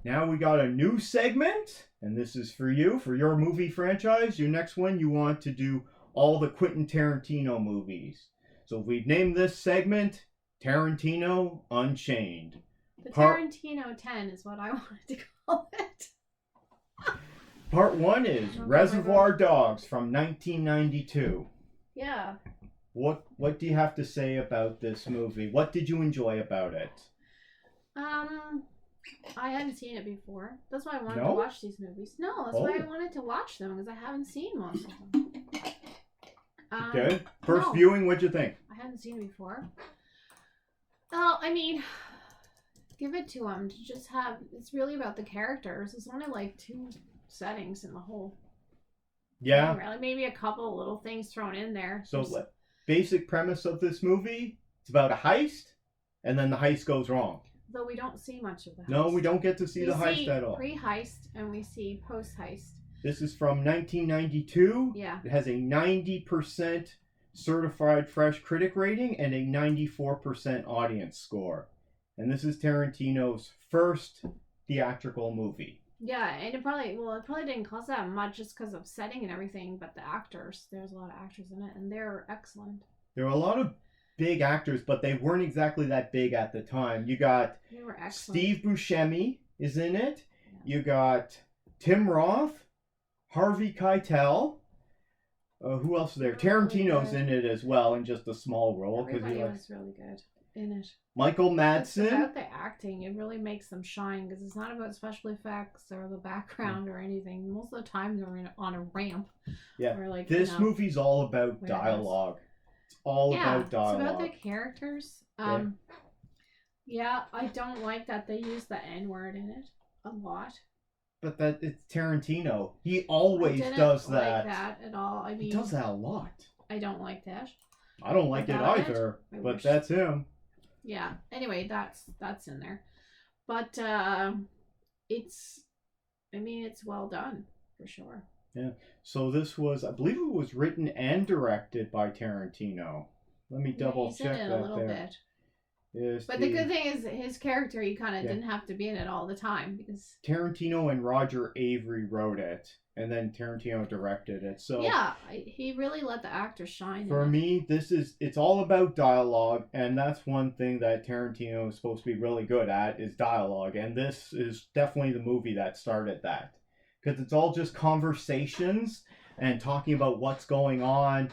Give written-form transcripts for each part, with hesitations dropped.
Now we got a new segment, and this is for you, for your movie franchise. Your next one, you want to do all the Quentin Tarantino movies. So we've named this segment Tarantino Unchained. The Tarantino 10 is what I wanted to call it. Part 1 is Reservoir Dogs from 1992. Yeah. What do you have to say about this movie? What did you enjoy about it? I hadn't seen it before. That's why I wanted to watch these movies. No, that's why I wanted to watch them, because I haven't seen most of them. Okay. First viewing, what'd you think? I hadn't seen it before. Well, I mean, give it to them. To just have, it's really about the characters. It's only like 2 settings in the whole. Yeah. Thing, really. Maybe a couple little things thrown in there. So, basic premise of this movie, it's about a heist, and then the heist goes wrong. Though we don't see much of the heist. No, we don't get to see the heist at all. We see pre-heist and we see post-heist. This is from 1992. Yeah. It has a 90% certified fresh critic rating and a 94% audience score. And this is Tarantino's first theatrical movie. Yeah, and it probably didn't cost that much just because of setting and everything, but the actors, there's a lot of actors in it, and they're excellent. There were a lot of big actors, but they weren't exactly that big at the time. You got Steve Buscemi is in it. Yeah. You got Tim Roth, Harvey Keitel. Who else is there? Tarantino's in it as well, in just a small role. Everybody was really good in it. Michael Madsen. It's about the acting. It really makes them shine, because it's not about special effects or the background or anything. Most of the time they're on a ramp. Yeah. This movie's all about dialogue. It's all about dialogue. It's about the characters. Yeah, I don't like that they use the N-word in it a lot. But it's Tarantino. He always does that. I don't like that at all. I mean, he does that a lot. I don't like that. I don't like it either. But that's him. Yeah. Anyway, that's in there. But it's well done for sure. Yeah. So this was, I believe it was written and directed by Tarantino. Let me double check that a little bit. But the good thing is his character, he kind of didn't have to be in it all the time, because Tarantino and Roger Avery wrote it, and then Tarantino directed it. So yeah, he really let the actors shine. For me, it's all about dialogue, and that's one thing that Tarantino is supposed to be really good at, is dialogue, and this is definitely the movie that started that, because it's all just conversations and talking about what's going on.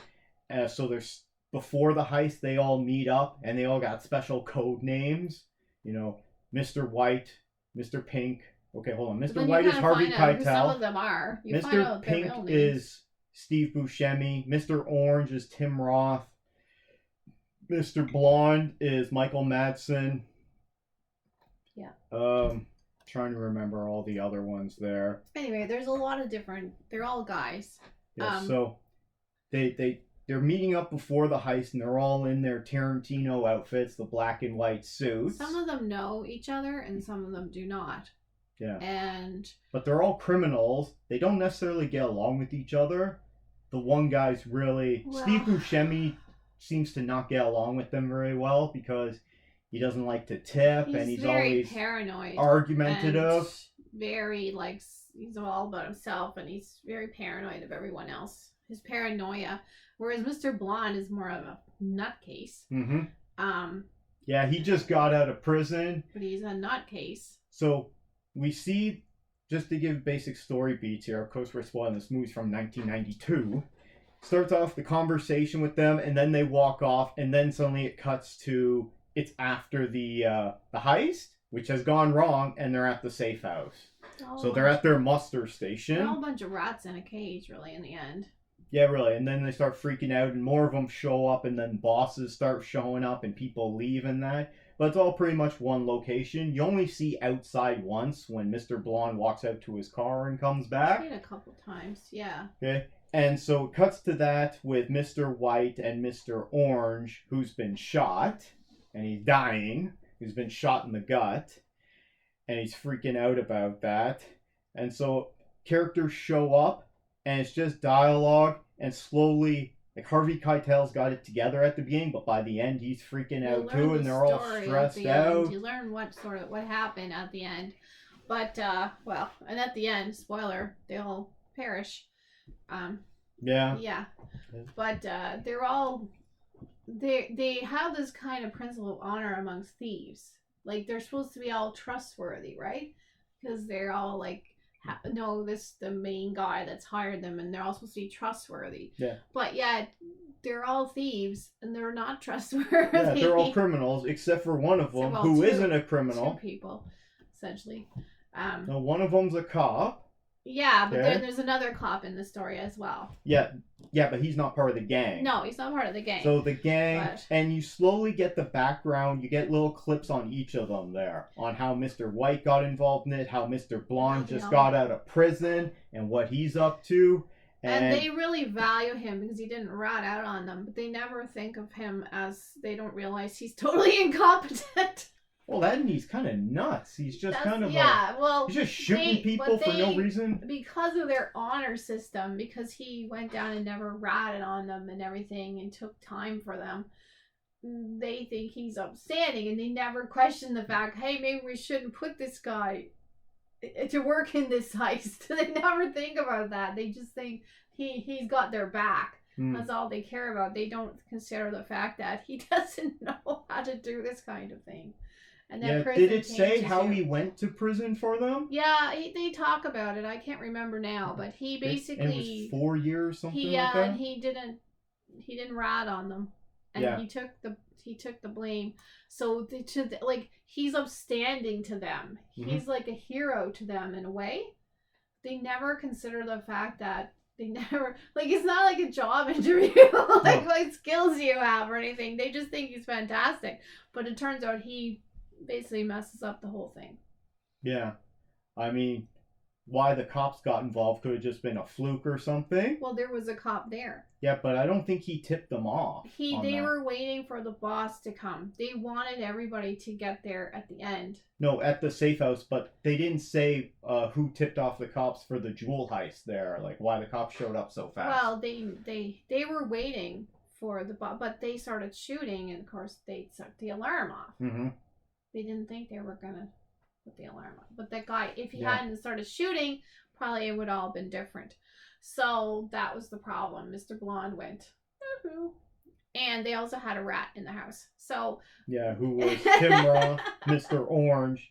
So there's before the heist, they all meet up, and they all got special code names. You know, Mr. White, Mr. Pink. Okay, hold on. Mr. White is Harvey Keitel. Some of them are. Mr. Pink is Steve Buscemi. Mr. Orange is Tim Roth. Mr. Blonde is Michael Madsen. Yeah. Trying to remember all the other ones there. Anyway, there's a lot of different. They're all guys. Yeah. So they're meeting up before the heist, and they're all in their Tarantino outfits, the black and white suits. Some of them know each other, and some of them do not. Yeah. But they're all criminals. They don't necessarily get along with each other. The one guy's really... Steve Buscemi seems to not get along with them very well, because he doesn't like to tip, and he's always paranoid, argumentative. Very, he's all about himself, and he's very paranoid of everyone else. His paranoia. Whereas Mr. Blonde is more of a nutcase. Mm-hmm. Yeah, he just got out of prison. But he's a nutcase. So we see, just to give basic story beats here, of course we're spoiling this movie's from 1992. Starts off the conversation with them, and then they walk off, and then suddenly it cuts to, it's after the heist, which has gone wrong, and they're at the safe house. So they're at their muster station. They're all a bunch of rats in a cage, really, in the end. Yeah, really. And then they start freaking out, and more of them show up, and then bosses start showing up, and people leave and that. But it's all pretty much one location. You only see outside once when Mr. Blonde walks out to his car and comes back. I've seen it a couple times, yeah. Okay. And so it cuts to that with Mr. White and Mr. Orange, who's been shot, and he's dying. He's been shot in the gut, and he's freaking out about that. And so characters show up, and it's just dialogue, and slowly, Harvey Keitel's got it together at the beginning, but by the end he's freaking out too, and they're all stressed out. You learn what happened at the end. But well, and at the end, spoiler, they all perish. Um, Yeah. yeah, but they're all they have this kind of principle of honor amongst thieves. Like they're supposed to be all trustworthy, right? Because they're all like know this the main guy that's hired them, and they're all supposed to be trustworthy. Yeah. But yet they're all thieves, and they're not trustworthy. Yeah, they're all criminals except for one of them who isn't a criminal. Two people, essentially. No, one of them's a cop. Yeah, but there's another cop in the story as well. Yeah, but he's not part of the gang. No, he's not part of the gang. So the gang, and you slowly get the background, you get little clips on each of them there, on how Mr. White got involved in it, how Mr. Blonde just got out of prison, and what he's up to. And they really value him because he didn't rat out on them, but they never think of him as, they don't realize he's totally incompetent. Well, then he's kind of nuts. He's just he's just shooting people for no reason. Because of their honor system, because he went down and never ratted on them and everything and took time for them, they think he's upstanding, and they never question the fact, hey, maybe we shouldn't put this guy to work in this heist. They never think about that. They just think he's got their back. That's all they care about. They don't consider the fact that he doesn't know how to do this kind of thing. And then did it say how he went to prison for them? Yeah, they talk about it. I can't remember now, but he basically it was 4 years, something like that. And he didn't rat on them, and he took the blame. So he's upstanding to them. He's like a hero to them in a way. They never consider the fact that they never it's not like a job interview what skills you have or anything. They just think he's fantastic, but it turns out he basically messes up the whole thing. Yeah. I mean, why the cops got involved could have just been a fluke or something. Well, there was a cop there. Yeah, but I don't think he tipped them off. They were waiting for the boss to come. They wanted everybody to get there at the end. No, at the safe house, but they didn't say who tipped off the cops for the jewel heist there, like why the cops showed up so fast. Well, they were waiting for the boss, but they started shooting, and of course they took the alarm off. Mm-hmm. They didn't think they were gonna put the alarm on. But that guy, if he hadn't started shooting, probably it would all been different. So that was the problem. Mr. Blonde went, woohoo. And they also had a rat in the house. So yeah, who was Timra, Mr. Orange,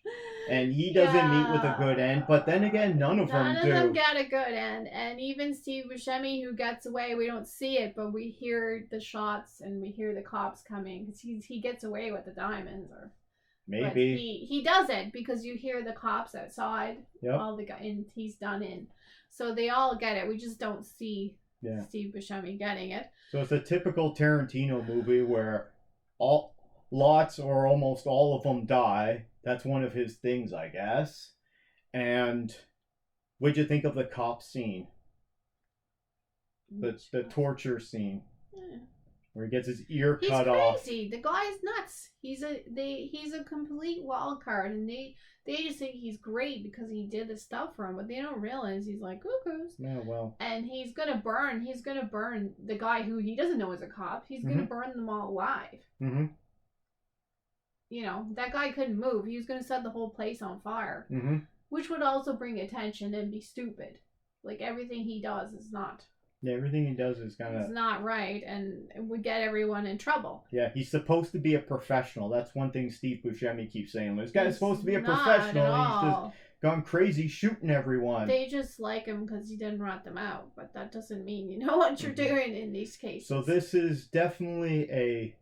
and he doesn't meet with a good end. But then again, none of them do. None of them get a good end. And even Steve Buscemi, who gets away, we don't see it, but we hear the shots and we hear the cops coming because he gets away with the diamonds, or maybe he doesn't, because you hear the cops outside. Yep. All the guy, and he's done in. So they all get it. We just don't see Steve Buscemi getting it. So it's a typical Tarantino movie where lots or almost all of them die. That's one of his things, I guess. And what'd you think of the cop scene? The torture scene. Yeah. Where he gets his ear cut off. He's crazy. The guy's nuts. He's a complete wild card, and they just think he's great because he did the stuff for him, but they don't realize he's like cuckoos. Yeah, well. And he's gonna burn the guy who he doesn't know is a cop. He's gonna burn them all alive. Mm-hmm. You know, that guy couldn't move. He was gonna set the whole place on fire. Mm-hmm. Which would also bring attention and be stupid. Like everything he does is not. Yeah, everything he does is kind of... It's not right, and it would get everyone in trouble. Yeah, he's supposed to be a professional. That's one thing Steve Buscemi keeps saying. This guy's supposed to be a professional, and he's just gone crazy shooting everyone. They just like him because he didn't rat them out, but that doesn't mean you know what you're doing in these cases. So this is definitely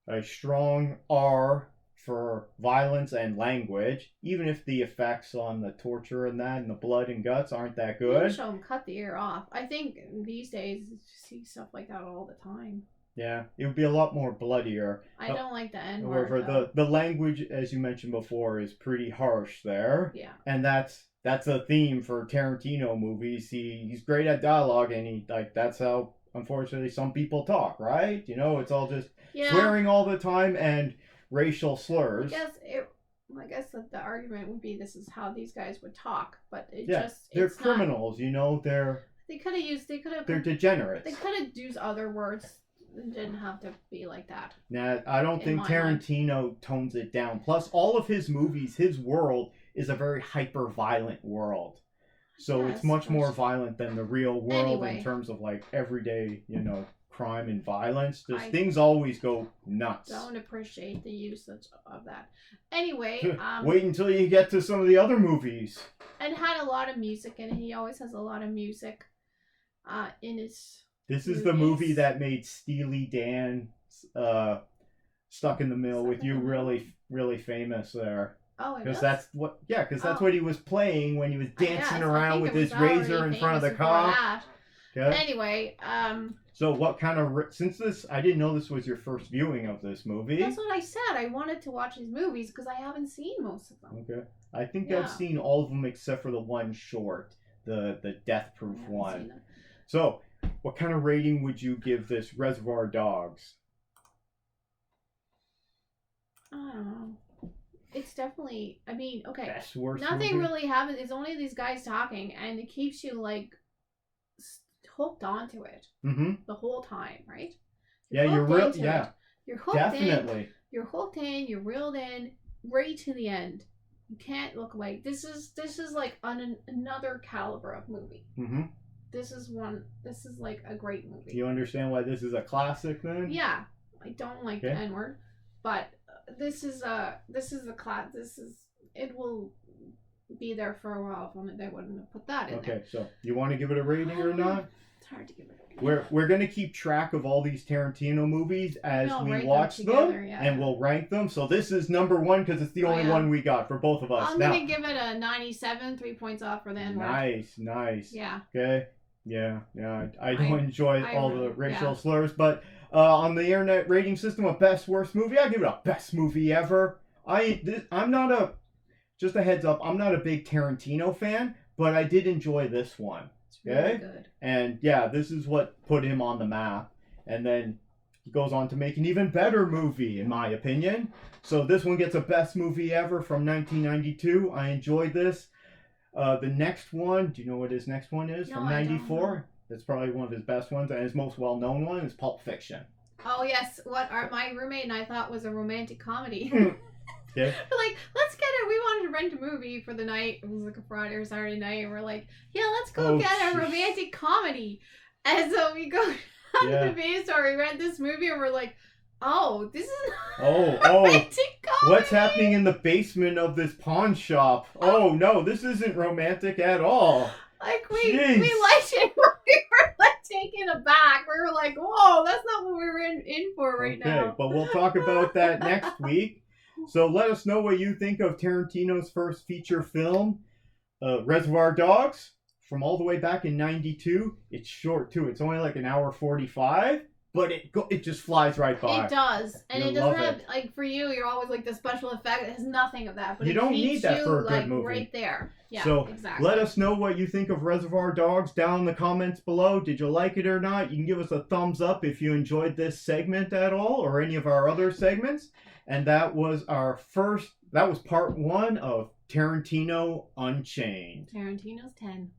a strong R for violence and language, even if the effects on the torture and that and the blood and guts aren't that good. Show him cut the ear off. I think these days you see stuff like that all the time. Yeah, it would be a lot more bloodier. I don't like the N word. However, the language, as you mentioned before, is pretty harsh there. Yeah. And that's a theme for Tarantino movies. He's great at dialogue, and that's how, unfortunately, some people talk, right? You know, it's all just swearing all the time and racial slurs. I guess that the argument would be this is how these guys would talk, but they're criminals. You know, they're degenerates. They could have used other words. It didn't have to be like that. Nah, I don't think Tarantino tones it down. Plus, all of his movies, his world is a very hyper-violent world. So Yes, it's much of more course. violent than the real world Anyway. in terms of like everyday, crime and violence. Just I things always go nuts. don't appreciate the usage of that. Anyway, Wait until you get to some of the other movies. and had a lot of music in it. He always has a lot of music in his This is the movie that made Steely Dan Stuck in the Mill with You really, really famous there. Oh, it Because was? that's what, what he was playing when he was dancing Yes, I around think with it his was already razor in front of the famous before car. that. Okay. Anyway, So what kind of, since this, I didn't know this was your first viewing of this movie. that's what I said. I wanted to watch these movies because I haven't seen most of them. Okay. I think Yeah. I've seen all of them except for the one short, the Death Proof I haven't one. seen them. So, what kind of rating would you give this Reservoir Dogs? I don't know. It's definitely. I mean, okay. Best worst Nothing movie? really happens. It's only these guys talking, and it keeps you like hooked onto it Mm-hmm. the whole time, right? Yeah, you're hooked real. into Yeah, it. You're hooked in. definitely. You're hooked in. You're reeled in right to the end. You can't look away. This is like another caliber of movie. Mm-hmm. This is like a great movie. You understand why this is a classic then? Yeah, I don't like the Okay. N word, but this is the class. It will be there for a while if they wouldn't have put that in there. Okay, so you want to give it a rating or not? It's hard to give it a rating. We're gonna keep track of all these Tarantino movies as We'll we rate them watch them, together, yeah. and we'll rank them. So this is number one because it's the only yeah. one we got for both of us. I'm Now, gonna give it a 97, 3 points off for the N word. nice. Yeah. Okay. Yeah. I don't enjoy all the really- racial yeah. slurs, but on the internet rating system of best worst movie, I give it a best movie ever. I'm not just a heads up, I'm not a big Tarantino fan, but I did enjoy this one. It's really Okay. good. And yeah, this is what put him on the map. And then he goes on to make an even better movie, in my opinion. So this one gets a best movie ever from 1992. I enjoyed this. The next one, do you know what his next one is? No, From I don't 94. know. That's probably one of his best ones. And his most well-known one is Pulp Fiction. Oh yes, my roommate and I thought was a romantic comedy. Okay. We're like, let's get it. We wanted to rent a movie for the night. It was like a Friday or Saturday night, and we're like, yeah, let's go Oh, get a jeez. romantic comedy. And so we go down Yeah. to the video store. We rent this movie, and we're like, oh, this is Oh, romantic comedy. what's happening in the basement of this pawn shop? Oh no, this isn't romantic at all. Like we Jeez. liked it. We were like taken aback. We were like, whoa, that's not what we were in for right Okay, now. but we'll talk about that next week. So let us know what you think of Tarantino's first feature film, Reservoir Dogs, from all the way back in '92. It's short too. It's only like an hour 45, but it just flies right by. It does, and You'll it doesn't love have it. like for you. You're always like the special effect. It has nothing of that, but You it don't keeps need that you, for a good like, movie. right there. Yeah, So exactly. let us know what you think of Reservoir Dogs down in the comments below. Did you like it or not? You can give us a thumbs up if you enjoyed this segment at all or any of our other segments. And that was part 1 of Tarantino Unchained. Tarantino's 10.